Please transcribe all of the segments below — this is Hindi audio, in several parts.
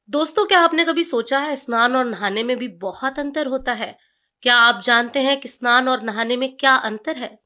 दोस्तों, क्या आपने कभी सोचा है स्नान और नहाने में भी बहुत अंतर होता है? क्या आप जानते हैं कि स्नान और नहाने में क्या अंतर है?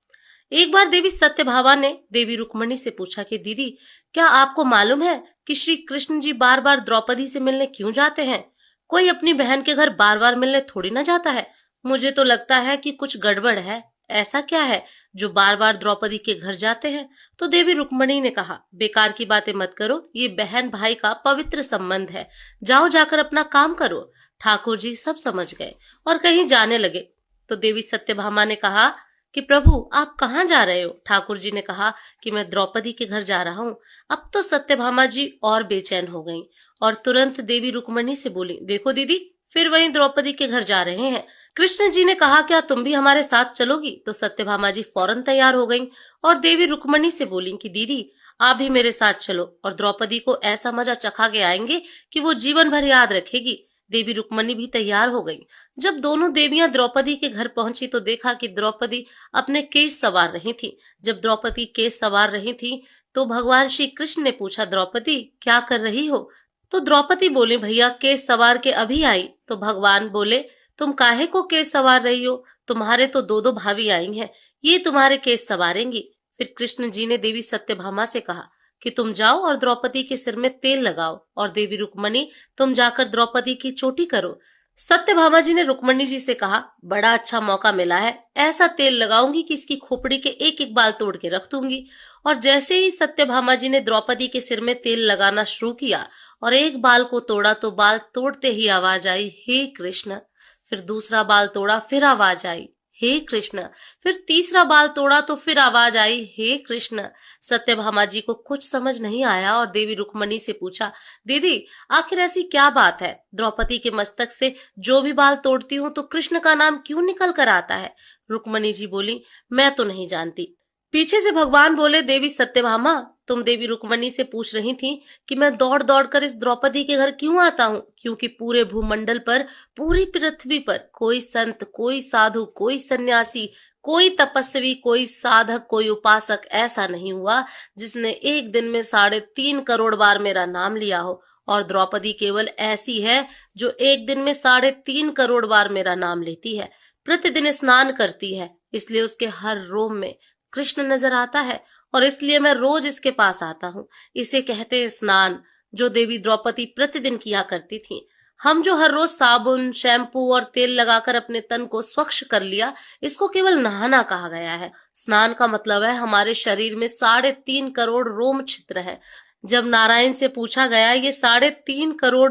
एक बार देवी सत्यभामा ने देवी रुक्मणी से पूछा कि दीदी, क्या आपको मालूम है कि श्री कृष्ण जी बार बार द्रौपदी से मिलने क्यों जाते हैं? कोई अपनी बहन के घर बार बार मिलने थोड़ी ना जाता है। मुझे तो लगता है कि कुछ गड़बड़ है। ऐसा क्या है जो बार बार द्रौपदी के घर जाते हैं? तो देवी रुक्मणी ने कहा, बेकार की बातें मत करो, ये बहन भाई का पवित्र संबंध है। जाओ, जाकर अपना काम करो। ठाकुर जी सब समझ गए और कहीं जाने लगे। तो देवी सत्यभामा ने कहा कि प्रभु, आप कहाँ जा रहे हो? ठाकुर जी ने कहा कि मैं द्रौपदी के घर जा रहा हूँ। अब तो सत्यभामा जी और बेचैन हो गईं और तुरंत देवी रुक्मणी से बोली, देखो दीदी, फिर वहीं द्रौपदी के घर जा रहे हैं। कृष्ण जी ने कहा, क्या तुम भी हमारे साथ चलोगी? तो सत्यभामा जी फौरन तैयार हो गईं और देवी रुक्मणी से बोली कि दीदी, आप भी मेरे साथ चलो और द्रौपदी को ऐसा मजा चखा के आएंगे कि वो जीवन भर याद रखेगी। देवी रुक्मणी भी तैयार हो गई। जब दोनों देवियां द्रौपदी के घर पहुंची तो देखा कि द्रौपदी अपने केश संवार रही थी। जब द्रौपदी केश संवार रही थी तो भगवान श्री कृष्ण ने पूछा, द्रौपदी क्या कर रही हो? तो द्रौपदी बोली, भैया केश सवार के अभी आई। तो भगवान बोले, तुम काहे को केस सवार रही हो? तुम्हारे तो दो दो भाभी आई हैं, ये तुम्हारे केस सवारेंगी। फिर कृष्ण जी ने देवी सत्यभामा से कहा कि तुम जाओ और द्रौपदी के सिर में तेल लगाओ, और देवी रुक्मणी, तुम जाकर द्रौपदी की चोटी करो। सत्यभामा जी ने रुक्मणी जी से कहा, बड़ा अच्छा मौका मिला है, ऐसा तेल लगाऊंगी कि इसकी खोपड़ी के एक एक बाल तोड़ के रख दूंगी। और जैसे ही सत्यभामा जी ने द्रौपदी के सिर में तेल लगाना शुरू किया और एक बाल को तोड़ा तो बाल तोड़ते ही आवाज आई, हे कृष्ण। फिर दूसरा बाल तोड़ा, फिर आवाज आई, हे कृष्ण। फिर तीसरा बाल तोड़ा तो फिर आवाज आई, हे कृष्ण। सत्यभामा जी को कुछ समझ नहीं आया और देवी रुक्मणी से पूछा, दीदी, आखिर ऐसी क्या बात है? द्रौपदी के मस्तक से जो भी बाल तोड़ती हूँ तो कृष्ण का नाम क्यों निकल कर आता है? रुक्मणी जी बोली, मैं तो नहीं जानती। पीछे से भगवान बोले, देवी सत्यभामा, तुम देवी रुक्मणी से पूछ रही थी कि मैं दौड़ दौड़ कर इस द्रौपदी के घर क्यों आता हूँ? क्योंकि पूरे भूमंडल पर, पूरी पृथ्वी पर कोई संत, कोई साधु, कोई सन्यासी, कोई तपस्वी, कोई साधक, कोई उपासक ऐसा नहीं हुआ जिसने एक दिन में 3.5 करोड़ बार मेरा नाम लिया हो। और द्रौपदी केवल ऐसी है जो एक दिन में 3.5 करोड़ बार मेरा नाम लेती है। प्रतिदिन स्नान करती है, इसलिए उसके हर रोम में कृष्ण नजर आता है और इसलिए मैं रोज इसके पास आता हूँ। इसे कहते हैं स्नान, जो देवी द्रौपदी प्रतिदिन किया करती थी। हम जो हर रोज साबुन, शैम्पू और तेल लगाकर अपने तन को स्वच्छ कर लिया, इसको केवल नहाना कहा गया है। स्नान का मतलब है हमारे शरीर में 3.5 करोड़ रोम छिद्र है। जब नारायण से पूछा गया, ये 3.5 करोड़